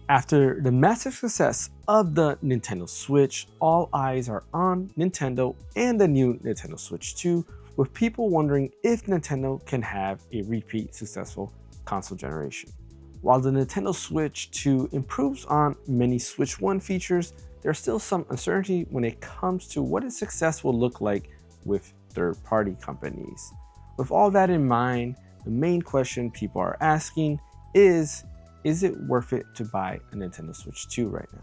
After the massive success of the Nintendo Switch, all eyes are on Nintendo and the new Nintendo Switch 2, with people wondering if Nintendo can have a repeat successful console generation. While the Nintendo Switch 2 improves on many Switch 1 features, there's still some uncertainty when it comes to what its success will look like with third-party companies. With all that in mind, the main question people are asking is it worth it to buy a Nintendo Switch 2 right now?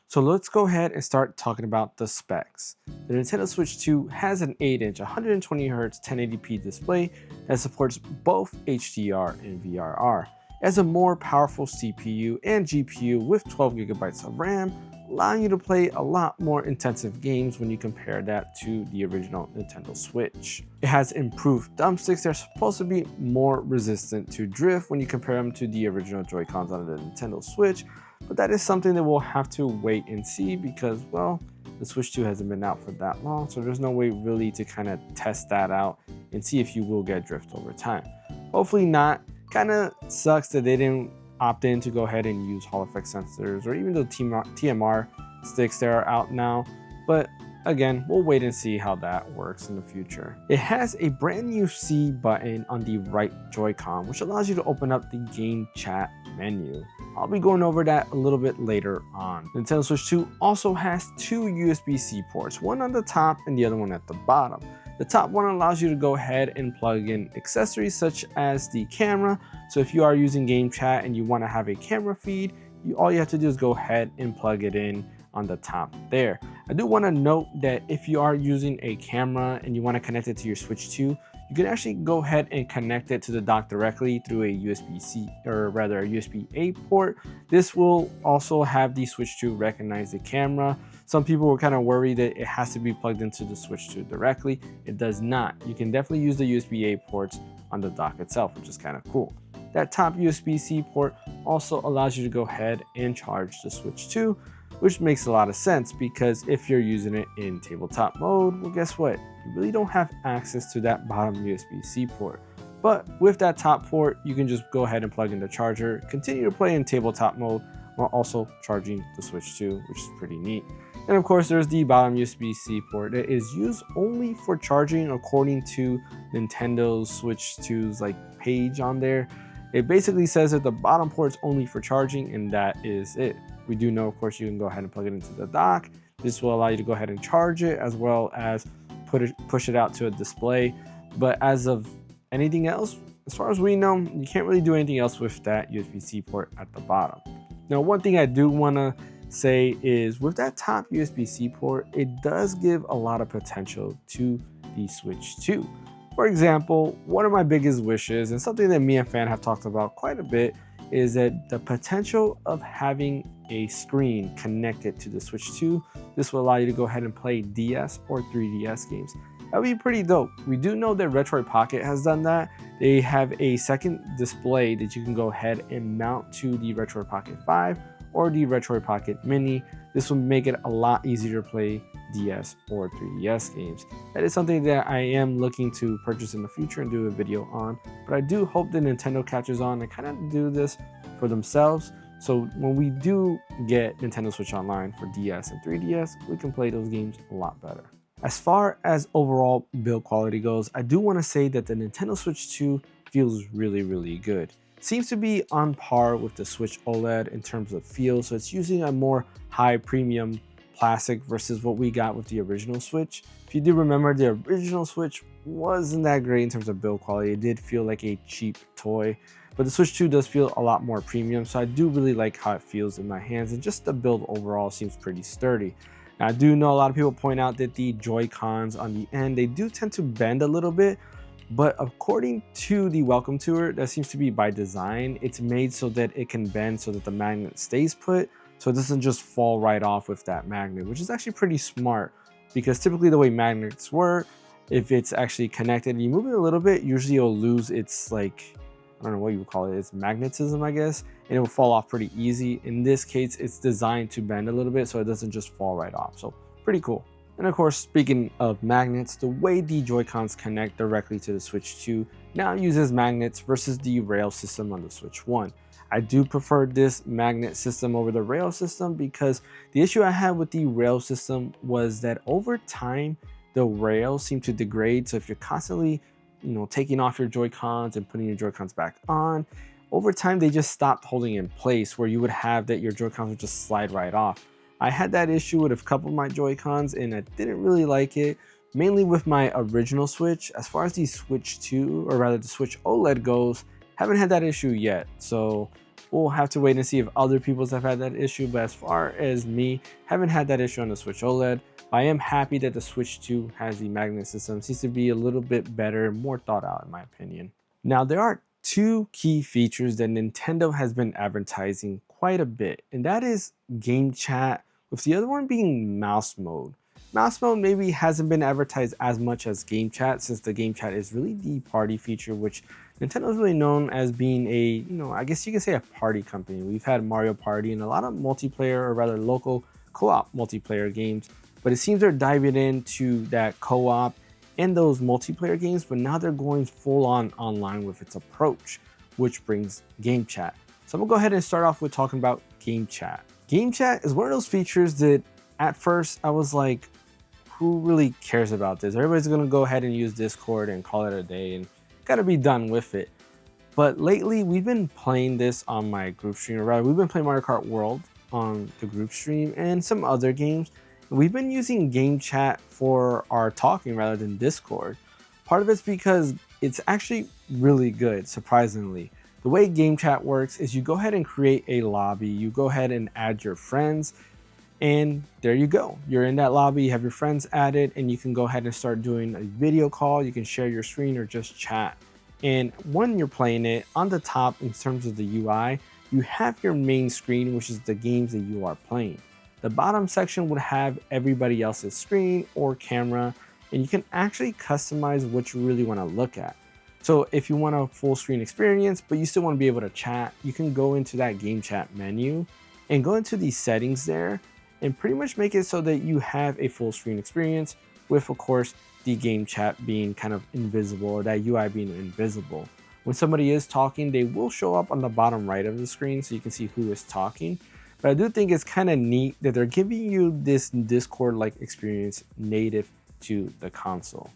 So let's go ahead and start talking about the specs. The Nintendo Switch 2 has an 8-inch 120Hz 1080p display that supports both HDR and VRR. It has a more powerful CPU and GPU with 12GB of RAM, allowing you to play a lot more intensive games when you compare that to the original Nintendo Switch. It has improved thumbsticks that are supposed to be more resistant to drift when you compare them to the original Joy-Cons on the Nintendo Switch, but that is something that we'll have to wait and see because, well, the Switch 2 hasn't been out for that long, so there's no way really to kind of test that out and see if you will get drift over time. Hopefully not. Kind of sucks that they didn't opt in to go ahead and use Hall effect sensors or even the TMR sticks that are out now, but again, we'll wait and see how that works in the future. It has a brand new C button on the right Joy-Con, which allows you to open up the game chat menu. I'll be going over that a little bit later on. Nintendo Switch 2 also has two USB-C ports, one on the top and the other one at the bottom. The top one allows you to go ahead and plug in accessories such as the camera. So if you are using game chat and you want to have a camera feed, all you have to do is go ahead and plug it in on the top there. I do want to note that if you are using a camera and you want to connect it to your Switch 2, you can actually go ahead and connect it to the dock directly through a USB-C, or rather a USB-A port. This will also have the Switch 2 recognize the camera. Some people were kind of worried that it has to be plugged into the Switch 2 directly. It does not. You can definitely use the USB-A ports on the dock itself, which is kind of cool. That top USB-C port also allows you to go ahead and charge the Switch 2, which makes a lot of sense because if you're using it in tabletop mode, well, guess what? You really don't have access to that bottom USB-C port. But with that top port, you can just go ahead and plug in the charger, continue to play in tabletop mode while also charging the Switch 2, which is pretty neat. And of course, there's the bottom USB-C port that is used only for charging according to Nintendo's Switch 2's page on there. It basically says that the bottom port's only for charging, and that is it. We do know, of course, you can go ahead and plug it into the dock. This will allow you to go ahead and charge it as well as push it out to a display. But as of anything else, as far as we know, you can't really do anything else with that USB-C port at the bottom. Now, one thing I do want to say is with that top USB-C port, it does give a lot of potential to the Switch 2. For example, one of my biggest wishes, and something that me and Fan have talked about quite a bit, is that the potential of having a screen connected to the Switch 2. This will allow you to go ahead and play DS or 3DS games. That would be pretty dope. We do know that Retroid Pocket has done that. They have a second display that you can go ahead and mount to the Retroid Pocket 5 or the Retroid Pocket Mini. This will make it a lot easier to play DS or 3DS games. That is something that I am looking to purchase in the future and do a video on, but I do hope that Nintendo catches on and kind of do this for themselves. So when we do get Nintendo Switch Online for DS and 3DS, we can play those games a lot better. As far as overall build quality goes, I do want to say that the Nintendo Switch 2 feels really, really good. Seems to be on par with the Switch OLED in terms of feel, so it's using a more high premium plastic versus what we got with the original Switch. If you do remember, the original Switch wasn't that great in terms of build quality. It did feel like a cheap toy, but the Switch 2 does feel a lot more premium, so I do really like how it feels in my hands, and just the build overall seems pretty sturdy. Now, I do know a lot of people point out that the Joy-Cons on the end, they do tend to bend a little bit, but according to the welcome tour, that seems to be by design. It's made so that it can bend so that the magnet stays put, so it doesn't just fall right off with that magnet, which is actually pretty smart, because typically the way magnets work, if it's actually connected, you move it a little bit, usually it'll lose its, I don't know what you would call it, it's magnetism, I guess, and it will fall off pretty easy. In this case, it's designed to bend a little bit so it doesn't just fall right off. So Pretty cool. And of course, speaking of magnets, the way the Joy-Cons connect directly to the Switch 2 now uses magnets versus the rail system on the Switch 1. I do prefer this magnet system over the rail system because the issue I had with the rail system was that over time, the rails seem to degrade. So if you're constantly, taking off your Joy-Cons and putting your Joy-Cons back on, over time they just stopped holding in place where you would have that your Joy-Cons would just slide right off. I had that issue with a couple of my Joy-Cons and I didn't really like it, mainly with my original Switch. As far as the Switch 2, or rather the Switch OLED goes, haven't had that issue yet. So we'll have to wait and see if other people have had that issue. But as far as me, haven't had that issue on the Switch OLED. I am happy that the Switch 2 has the magnet system. Seems to be a little bit better, more thought out in my opinion. Now there are two key features that Nintendo has been advertising quite a bit, and that is game chat, with the other one being mouse mode. Mouse mode maybe hasn't been advertised as much as game chat, since the game chat is really the party feature, which Nintendo is really known as being a, I guess you could say a party company. We've had Mario Party and a lot of multiplayer, or rather local co-op multiplayer games, but it seems they're diving into that co-op and those multiplayer games, but now they're going full on online with its approach, which brings game chat. So I'm gonna go ahead and start off with talking about game chat. Game chat is one of those features that at first I was like, who really cares about this? Everybody's gonna go ahead and use Discord and call it a day and gotta be done with it. But lately we've been playing this on my group stream, or rather we've been playing Mario Kart World on the group stream and some other games. We've been using game chat for our talking rather than Discord. Part of it's because it's actually really good, surprisingly. The way game chat works is you go ahead and create a lobby, you go ahead and add your friends, and there you go. You're in that lobby, you have your friends added, and you can go ahead and start doing a video call. You can share your screen or just chat. And when you're playing it, on the top in terms of the UI, you have your main screen, which is the games that you are playing. The bottom section would have everybody else's screen or camera, and you can actually customize what you really want to look at. So if you want a full screen experience, but you still want to be able to chat, you can go into that game chat menu and go into the settings there and pretty much make it so that you have a full screen experience with, of course, the game chat being kind of invisible, or that UI being invisible. When somebody is talking, they will show up on the bottom right of the screen so you can see who is talking. But I do think it's kind of neat that they're giving you this Discord-like experience native to the console.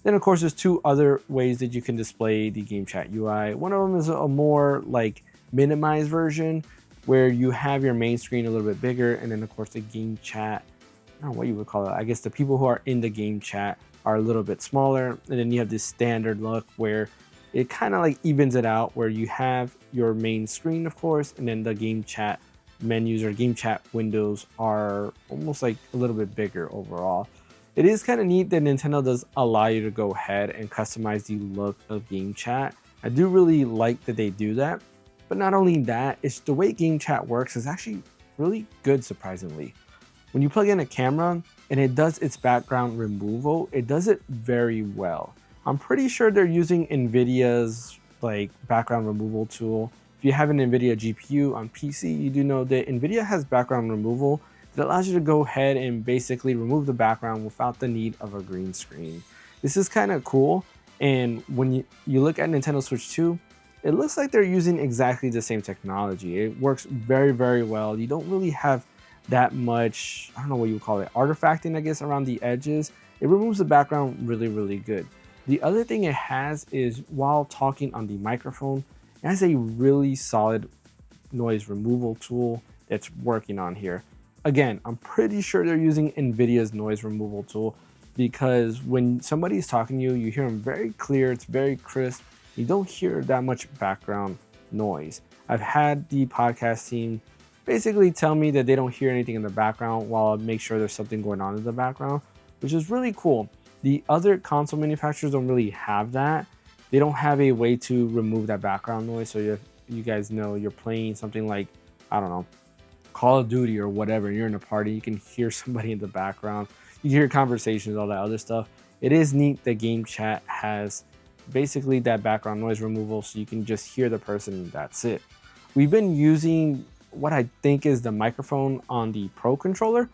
Then of course there's two other ways that you can display the game chat UI. One of them is a more like minimized version where you have your main screen a little bit bigger, and then of course the game chat, I don't know what you would call it. I guess the people who are in the game chat are a little bit smaller, and then you have this standard look where it kind of like evens it out, where you have your main screen of course, and then the game chat menus or game chat windows are almost like a little bit bigger overall. It is kind of neat that Nintendo does allow you to go ahead and customize the look of game chat. I do really like that they do that. But not only that, it's the way game chat works is actually really good, surprisingly. When you plug in a camera and it does its background removal, it does it very well. I'm pretty sure they're using NVIDIA's like background removal tool. If you have an NVIDIA GPU on PC, you do know that NVIDIA has background removal that allows you to go ahead and basically remove the background without the need of a green screen. This is kind of cool, and when you look at Nintendo Switch 2, it looks like they're using exactly the same technology. It works very, very well. You don't really have that much, I don't know what you would call it, artifacting, I guess, around the edges. It removes the background really, really good. The other thing it has is while talking on the microphone, it has a really solid noise removal tool that's working on here. Again, I'm pretty sure they're using NVIDIA's noise removal tool, because when somebody's talking to you, you hear them very clear, it's very crisp. You don't hear that much background noise. I've had the podcast team basically tell me that they don't hear anything in the background while I make sure there's something going on in the background, which is really cool. The other console manufacturers don't really have that. They don't have a way to remove that background noise. So you guys know you're playing something like, I don't know, Call of Duty or whatever, and you're in a party, you can hear somebody in the background. You hear conversations, all that other stuff. It is neat that game chat has basically that background noise removal, so you can just hear the person and that's it. We've been using what I think is the microphone on the Pro controller,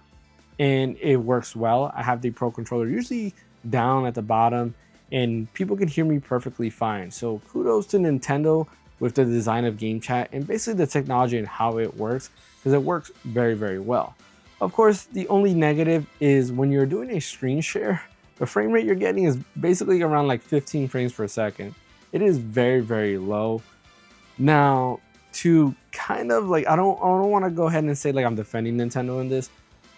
and it works well. I have the Pro controller usually down at the bottom, and people can hear me perfectly fine. So kudos to Nintendo with the design of game chat and basically the technology and how it works, because it works very, very well. Of course, the only negative is when you're doing a screen share, the frame rate you're getting is basically around like 15 frames per second. It is very, very low. Now, to kind of like, I don't want to go ahead and say like I'm defending Nintendo in this,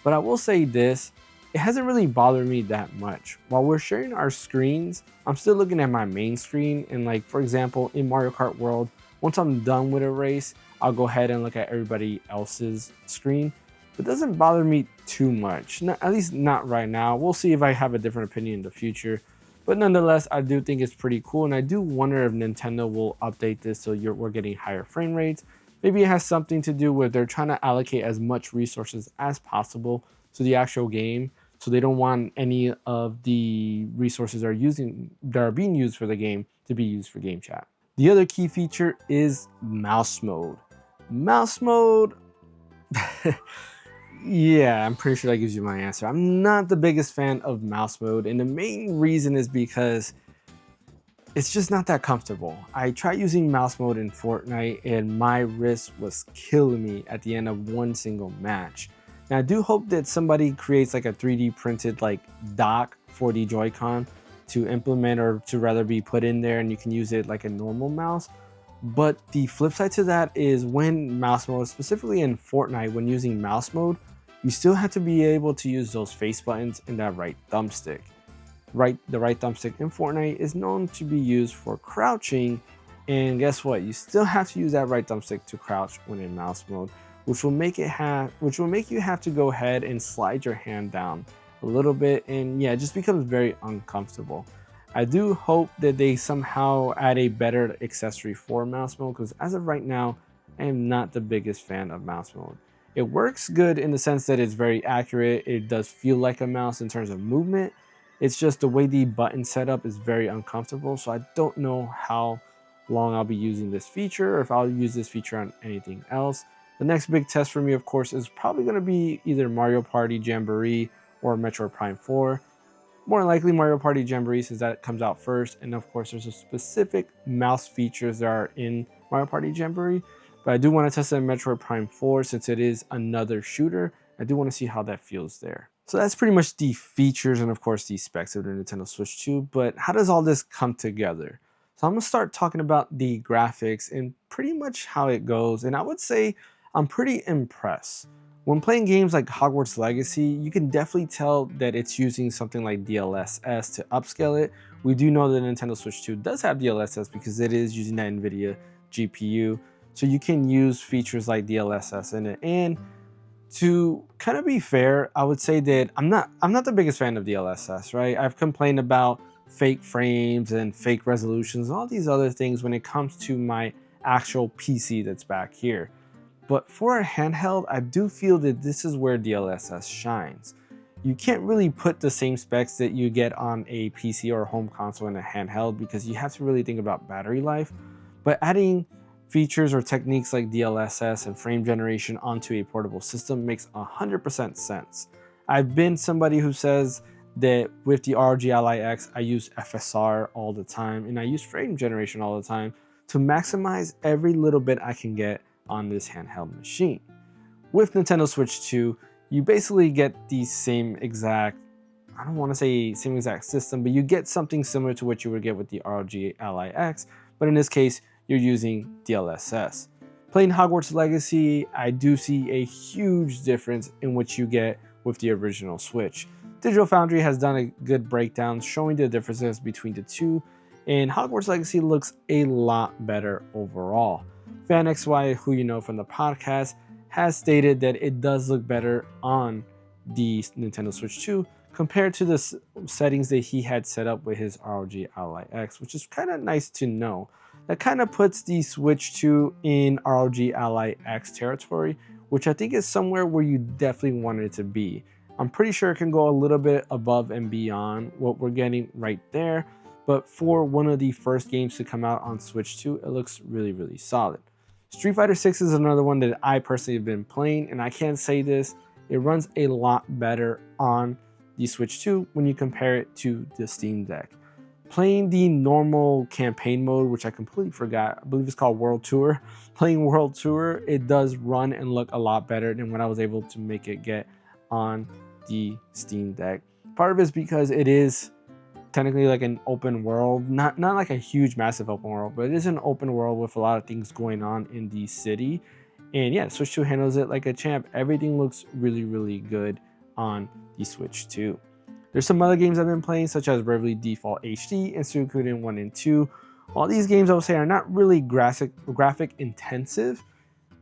but I will say this: it hasn't really bothered me that much. While we're sharing our screens, I'm still looking at my main screen, and like for example, in Mario Kart World, once I'm done with a race, I'll go ahead and look at everybody else's screen. It doesn't bother me too much, at least not right now. We'll see if I have a different opinion in the future. But nonetheless, I do think it's pretty cool, and I do wonder if Nintendo will update this so we're getting higher frame rates. Maybe it has something to do with they're trying to allocate as much resources as possible to the actual game, so they don't want any of the resources that are being used for the game to be used for game chat. The other key feature is mouse mode. Mouse mode. Yeah, I'm pretty sure that gives you my answer. I'm not the biggest fan of mouse mode, and the main reason is because it's just not that comfortable. I tried using mouse mode in Fortnite, and my wrist was killing me at the end of one single match. Now, I do hope that somebody creates like a 3D printed like dock for the Joy-Con to implement, or to rather be put in there, and you can use it like a normal mouse. But the flip side to that is when mouse mode, specifically in Fortnite, when using mouse mode, you still have to be able to use those face buttons and that right thumbstick. The right thumbstick in Fortnite is known to be used for crouching, and guess what? You still have to use that right thumbstick to crouch when in mouse mode, which will make you have to go ahead and slide your hand down a little bit, and yeah, it just becomes very uncomfortable. I do hope that they somehow add a better accessory for mouse mode, because as of right now, I am not the biggest fan of mouse mode. It works good in the sense that it's very accurate. It does feel like a mouse in terms of movement. It's just the way the button setup is very uncomfortable. So I don't know how long I'll be using this feature, or if I'll use this feature on anything else. The next big test for me, of course, is probably going to be either Mario Party Jamboree or Metroid Prime 4. More likely Mario Party Jamboree, since that comes out first, and of course there's a specific mouse features that are in Mario Party Jamboree. But I do want to test it in Metroid Prime 4 since it is another shooter. I do want to see how that feels there. So that's pretty much the features and of course the specs of the Nintendo Switch 2, but how does all this come together? So I'm going to start talking about the graphics and pretty much how it goes, and I would say I'm pretty impressed. When playing games like Hogwarts Legacy, you can definitely tell that it's using something like DLSS to upscale it. We do know that Nintendo Switch 2 does have DLSS because it is using that NVIDIA GPU. So you can use features like DLSS in it. And to kind of be fair, I would say that I'm not the biggest fan of DLSS, right? I've complained about fake frames and fake resolutions and all these other things when it comes to my actual PC that's back here. But for a handheld, I do feel that this is where DLSS shines. You can't really put the same specs that you get on a PC or a home console in a handheld, because you have to really think about battery life. But adding features or techniques like DLSS and frame generation onto a portable system makes 100% sense. I've been somebody who says that with the ROG Ally X, I use FSR all the time, and I use frame generation all the time to maximize every little bit I can get on this handheld machine. With Nintendo Switch 2, you basically get the same exact, I don't want to say same exact system, but you get something similar to what you would get with the ROG Ally X, but in this case, you're using DLSS. Playing Hogwarts Legacy, I do see a huge difference in what you get with the original Switch. Digital Foundry has done a good breakdown showing the differences between the two, and Hogwarts Legacy looks a lot better overall. FanXY, who you know from the podcast, has stated that it does look better on the Nintendo Switch 2 compared to the settings that he had set up with his ROG Ally X, which is kind of nice to know. That kind of puts the Switch 2 in ROG Ally X territory, which I think is somewhere where you definitely want it to be. I'm pretty sure it can go a little bit above and beyond what we're getting right there, but for one of the first games to come out on Switch 2, it looks really, really solid. Street Fighter 6 is another one that I personally have been playing, and I can't say this it runs a lot better on the Switch 2 when you compare it to the Steam Deck. Playing the normal campaign mode, which I completely forgot, I believe it's called World Tour. Playing World Tour, it does run and look a lot better than what I was able to make it get on the Steam Deck. Part of it is because it is technically like an open world, not like a huge massive open world, but it is an open world with a lot of things going on in the city. And yeah, Switch 2 handles it like a champ. Everything looks really good on the Switch 2. There's some other games I've been playing, such as Bravely Default HD and Suikoden 1 and 2. While these games, I would say, are not really graphic intensive,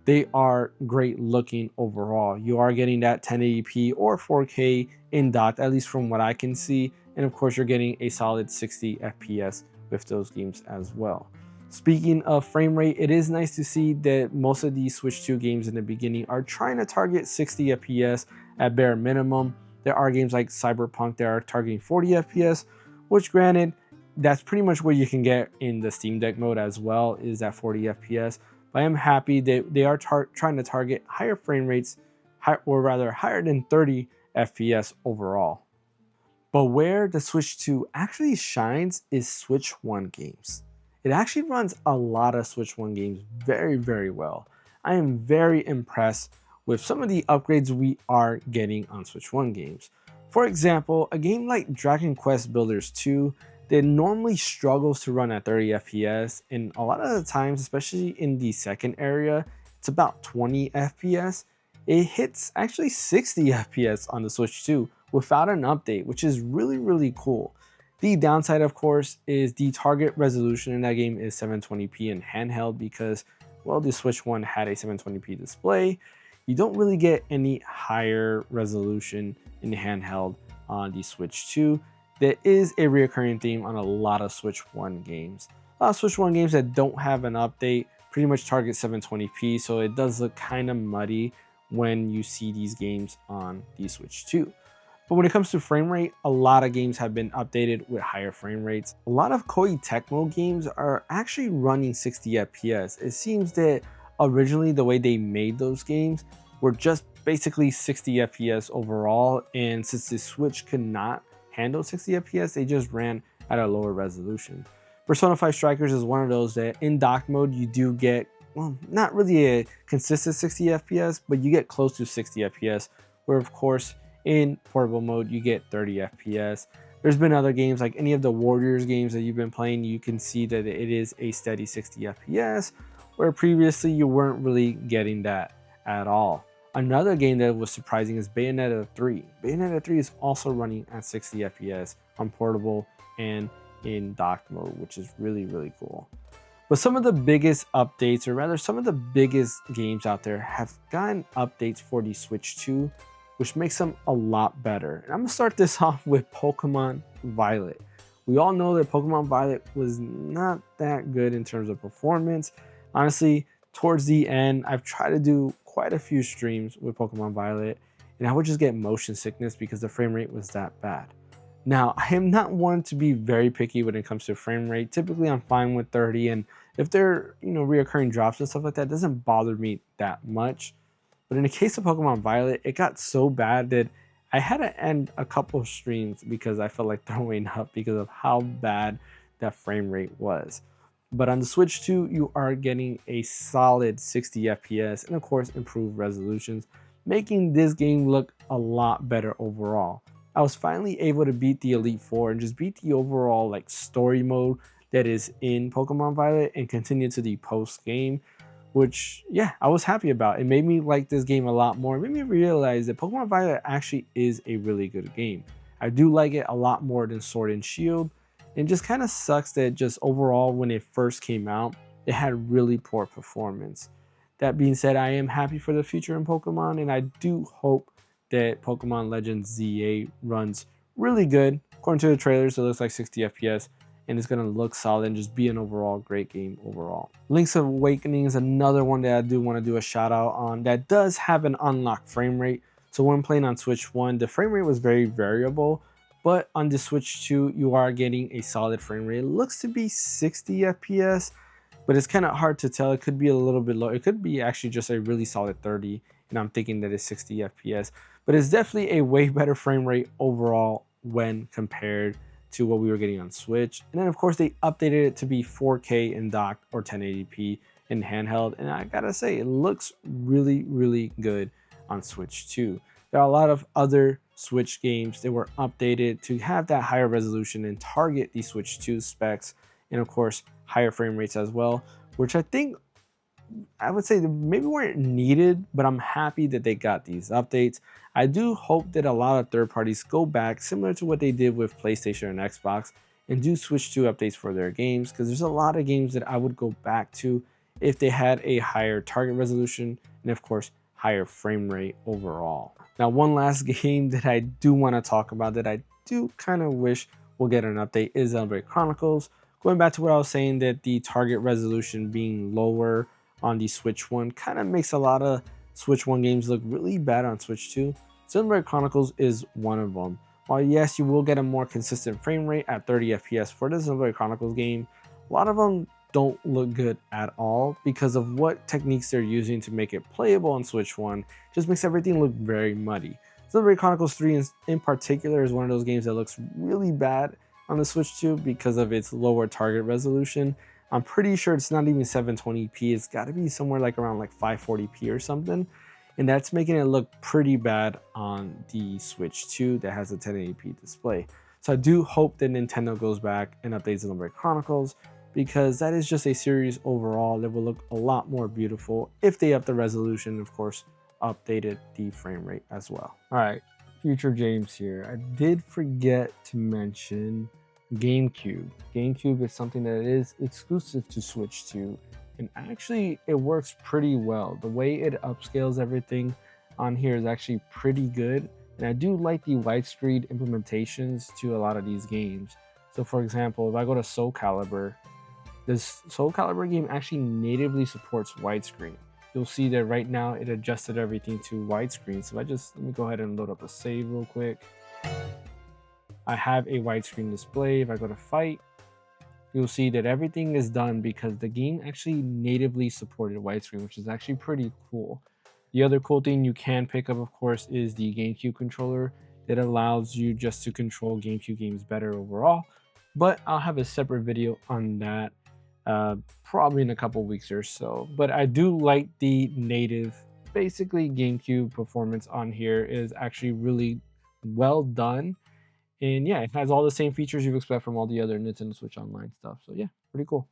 they are great looking overall. You are getting that 1080p or 4K in docked, at least from what I can see. And of course, you're getting a solid 60 FPS with those games as well. Speaking of frame rate, it is nice to see that most of these Switch 2 games in the beginning are trying to target 60 FPS at bare minimum. There are games like Cyberpunk that are targeting 40 FPS, which granted, that's pretty much what you can get in the Steam Deck mode as well, is that 40 FPS. But I am happy that they are trying to target higher frame rates, or rather higher than 30 FPS overall. But where the Switch 2 actually shines is Switch 1 games. It actually runs a lot of Switch 1 games very well. I am very impressed with some of the upgrades we are getting on Switch 1 games. For example, a game like Dragon Quest Builders 2 that normally struggles to run at 30 FPS, and a lot of the times, especially in the second area, it's about 20 FPS. It hits actually 60 FPS on the Switch 2 without an update, which is really cool. The downside, of course, is the target resolution in that game is 720p in handheld because, well, the Switch 1 had a 720p display. You don't really get any higher resolution in handheld on the Switch 2. There is a reoccurring theme on a lot of Switch 1 games. A lot of Switch 1 games that don't have an update pretty much target 720p, so it does look kind of muddy when you see these games on the Switch 2. But when it comes to frame rate, a lot of games have been updated with higher frame rates. A lot of Koei Tecmo games are actually running 60 FPS. It seems that originally the way they made those games were just basically 60 FPS overall, and since the Switch could not handle 60 FPS, they just ran at a lower resolution. Persona 5 Strikers is one of those that in dock mode you do get, well, not really a consistent 60 FPS, but you get close to 60 FPS, where of course in portable mode you get 30 FPS. There's been other games like any of the Warriors games that you've been playing, you can see that it is a steady 60 FPS, where previously you weren't really getting that at all. Another game that was surprising is Bayonetta 3. Bayonetta 3 is also running at 60 FPS on portable and in dock mode, which is really cool. But some of the biggest updates, or rather some of the biggest games out there, have gotten updates for the Switch 2, which makes them a lot better. And I'm gonna start this off with Pokemon Violet. We all know that Pokemon Violet was not that good in terms of performance. Honestly, towards the end, I've tried to do quite a few streams with Pokemon Violet, and I would just get motion sickness because the frame rate was that bad. Now, I am not one to be very picky when it comes to frame rate. Typically, I'm fine with 30, and if there are, reoccurring drops and stuff like that, it doesn't bother me that much. But in the case of Pokemon Violet, it got so bad that I had to end a couple of streams because I felt like throwing up because of how bad that frame rate was. But on the Switch 2, you are getting a solid 60 FPS and of course improved resolutions, making this game look a lot better overall. I was finally able to beat the Elite Four and just beat the overall story mode that is in Pokemon Violet and continue to the post game, which I was happy about. It made me like this game a lot more. It made me realize that Pokemon Violet actually is a really good game. I do like it a lot more than Sword and Shield. It just kind of sucks that just overall when it first came out, it had really poor performance. That being said, I am happy for the future in Pokemon, and I do hope that Pokemon Legends ZA runs really good. According to the trailers, it looks like 60 FPS, and it's going to look solid and just be an overall great game overall. Link's Awakening is another one that I do want to do a shout out on that does have an unlocked frame rate. So when playing on Switch 1, the frame rate was very variable, but on the Switch 2, you are getting a solid frame rate. It looks to be 60 FPS, but it's kind of hard to tell. It could be a little bit low. It could be actually just a really solid 30, and I'm thinking that it's 60 FPS. but it's definitely a way better frame rate overall when compared to what we were getting on Switch. And then of course they updated it to be 4K in docked or 1080p in handheld, and I gotta say it looks really good on Switch too. There are a lot of other Switch games that were updated to have that higher resolution and target the Switch 2 specs, and of course higher frame rates as well, which I think I would say that maybe weren't needed, but I'm happy that they got these updates. I do hope that a lot of third parties go back, similar to what they did with PlayStation and Xbox, and do Switch 2 updates for their games, because there's a lot of games that I would go back to if they had a higher target resolution and, of course, higher frame rate overall. Now, one last game that I do want to talk about that I do kind of wish will get an update is Xenoblade Chronicles. Going back to what I was saying, that the target resolution being lower on the Switch 1 kind of makes a lot of Switch 1 games look really bad on Switch 2. Xenoblade Chronicles is one of them. While yes, you will get a more consistent frame rate at 30 FPS for the Xenoblade Chronicles game, a lot of them don't look good at all because of what techniques they're using to make it playable on Switch 1. Just makes everything look very muddy. Xenoblade Chronicles 3 in particular is one of those games that looks really bad on the Switch 2 because of its lower target resolution. I'm pretty sure it's not even 720p. It's got to be somewhere like around like 540p or something. And that's making it look pretty bad on the Switch 2 that has a 1080p display. So I do hope that Nintendo goes back and updates Xenoblade Chronicles, because that is just a series overall that will look a lot more beautiful if they up the resolution and of course updated the frame rate as well. All right, future James here. I did forget to mention GameCube. GameCube is something that is exclusive to Switch 2, and actually it works pretty well. The way it upscales everything on here is actually pretty good, and I do like the widescreen implementations to a lot of these games. So for example, if I go to Soul Calibur, this Soul Calibur game actually natively supports widescreen. You'll see that right now it adjusted everything to widescreen. So let me go ahead and load up a save real quick. I have a widescreen display. If I go to fight, you'll see that everything is done because the game actually natively supported widescreen, which is actually pretty cool. The other cool thing you can pick up, of course, is the GameCube controller that allows you just to control GameCube games better overall. But I'll have a separate video on that probably in a couple weeks or so. But I do like the native, basically GameCube performance on here is actually really well done. And yeah, it has all the same features you expect from all the other Nintendo Switch Online stuff. So yeah, pretty cool.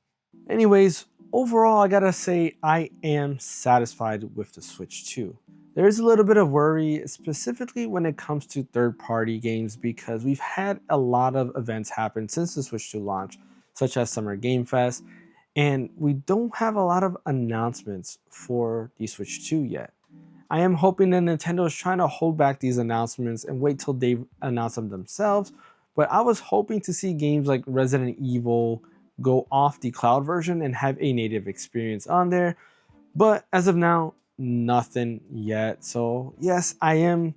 Anyways, overall, I gotta say I am satisfied with the Switch 2. There is a little bit of worry, specifically when it comes to third-party games, because we've had a lot of events happen since the Switch 2 launch, such as Summer Game Fest, and we don't have a lot of announcements for the Switch 2 yet. I am hoping that Nintendo is trying to hold back these announcements and wait till they announce them themselves, but I was hoping to see games like Resident Evil go off the cloud version and have a native experience on there, but as of now, nothing yet. So yes, I am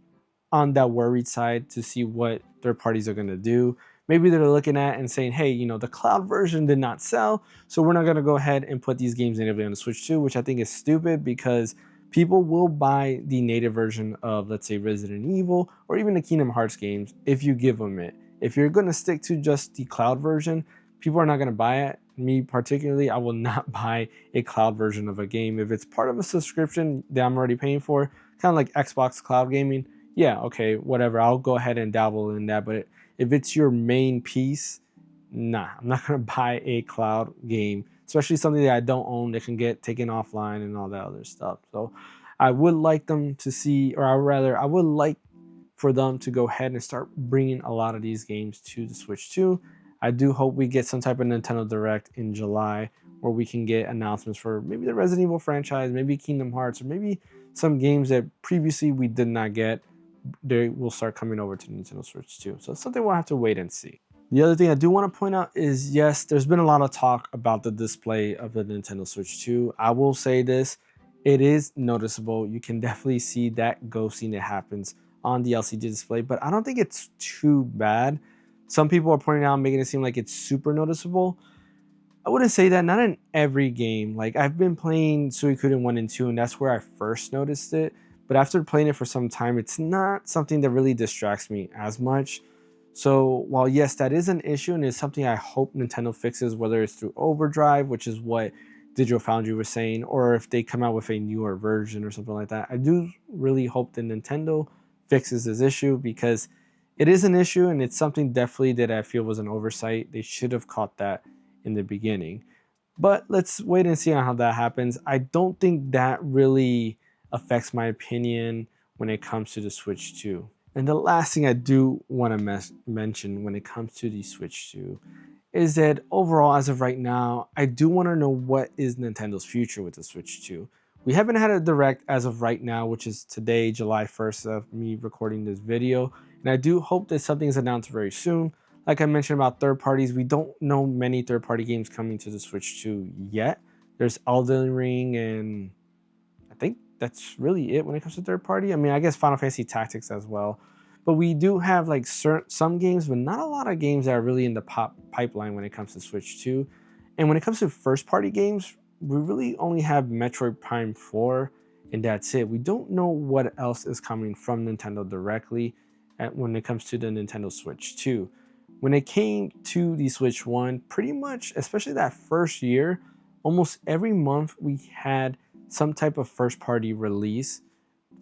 on that worried side to see what third parties are going to do. Maybe they're looking at and saying, hey, the cloud version did not sell, so we're not going to go ahead and put these games natively on the Switch 2, which I think is stupid, because people will buy the native version of, let's say, Resident Evil or even the Kingdom Hearts games if you give them it. If you're going to stick to just the cloud version, people are not going to buy it. Me particularly, I will not buy a cloud version of a game. If it's part of a subscription that I'm already paying for, kind of like Xbox Cloud Gaming, yeah, okay, whatever, I'll go ahead and dabble in that. But if it's your main piece, nah, I'm not going to buy a cloud game, especially something that I don't own that can get taken offline and all that other stuff. So I would like them to see, or I would like for them to go ahead and start bringing a lot of these games to the Switch 2. I do hope we get some type of Nintendo Direct in July where we can get announcements for maybe the Resident Evil franchise, maybe Kingdom Hearts, or maybe some games that previously we did not get. They will start coming over to Nintendo Switch 2. So it's something we'll have to wait and see. The other thing I do want to point out is, yes, there's been a lot of talk about the display of the Nintendo Switch 2. I will say this, it is noticeable. You can definitely see that ghosting that happens on the LCD display, but I don't think it's too bad. Some people are pointing out, making it seem like it's super noticeable. I wouldn't say that, not in every game. Like, I've been playing Suikoden 1 and 2, and that's where I first noticed it. but after playing it for some time, it's not something that really distracts me as much. So while yes, that is an issue and it's something I hope Nintendo fixes, whether it's through Overdrive, which is what Digital Foundry was saying, or if they come out with a newer version or something like that, I do really hope that Nintendo fixes this issue, because it is an issue and it's something definitely that I feel was an oversight. They should have caught that in the beginning. But let's wait and see on how that happens. I don't think that really affects my opinion when it comes to the Switch 2. And the last thing I do want to mention when it comes to the Switch 2 is that overall, as of right now, I do want to know what is Nintendo's future with the Switch 2. We haven't had a direct as of right now, which is today, July 1st, of me recording this video. And I do hope that something is announced very soon. Like I mentioned about third parties, we don't know many third party games coming to the Switch 2 yet. There's Elden Ring, and I think that's really it when it comes to third party. I mean, I guess Final Fantasy Tactics as well. But we do have like some games, but not a lot of games that are really in the pipeline when it comes to Switch 2. And when it comes to first party games, we really only have Metroid Prime 4, and that's it. We don't know what else is coming from Nintendo directly when it comes to the Nintendo Switch 2. When it came to the Switch 1, pretty much, especially that first year, almost every month we had some type of first party release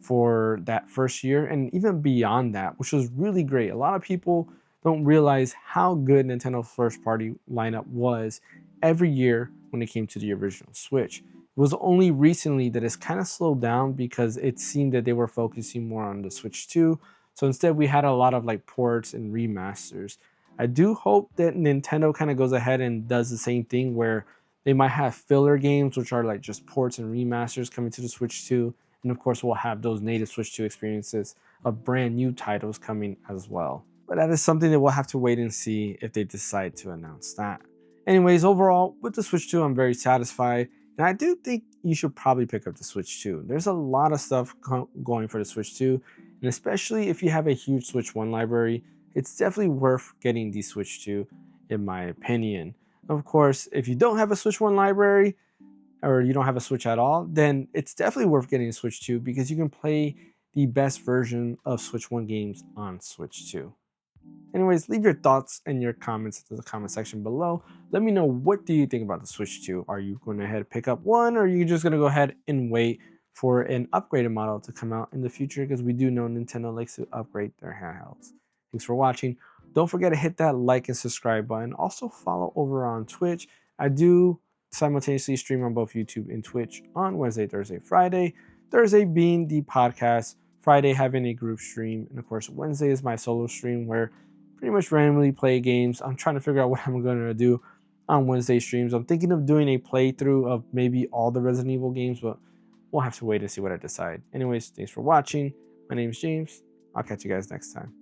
for that first year and even beyond that, which was really great. A lot of people don't realize how good Nintendo's first party lineup was every year when it came to the original Switch. It was only recently that it's kind of slowed down because it seemed that they were focusing more on the Switch 2. So instead, we had a lot of like ports and remasters. I do hope that Nintendo kind of goes ahead and does the same thing where they might have filler games, which are like just ports and remasters coming to the Switch 2. And of course, we'll have those native Switch 2 experiences of brand new titles coming as well. But that is something that we'll have to wait and see if they decide to announce that. Anyways, overall, with the Switch 2, I'm very satisfied. And I do think you should probably pick up the Switch 2. There's a lot of stuff going for the Switch 2. And especially if you have a huge Switch 1 library, it's definitely worth getting the Switch 2, in my opinion. Of course, if you don't have a Switch 1 library, or you don't have a Switch at all, then it's definitely worth getting a Switch 2 because you can play the best version of Switch 1 games on Switch 2. Anyways, leave your thoughts and your comments in the comment section below. Let me know, what do you think about the Switch 2? Are you going to ahead and pick up one, or are you just going to go ahead and wait for an upgraded model to come out in the future? Because we do know Nintendo likes to upgrade their handhelds. Thanks for watching. Don't forget to hit that like and subscribe button. Also follow over on Twitch. I do simultaneously stream on both YouTube and Twitch on Wednesday, Thursday, Friday. Thursday being the podcast, Friday having a group stream, and of course Wednesday is my solo stream where pretty much randomly play games. I'm trying to figure out what I'm going to do on Wednesday streams. I'm thinking of doing a playthrough of maybe all the Resident Evil games, but we'll have to wait and see what I decide. Anyways, thanks for watching. My name is James. I'll catch you guys next time.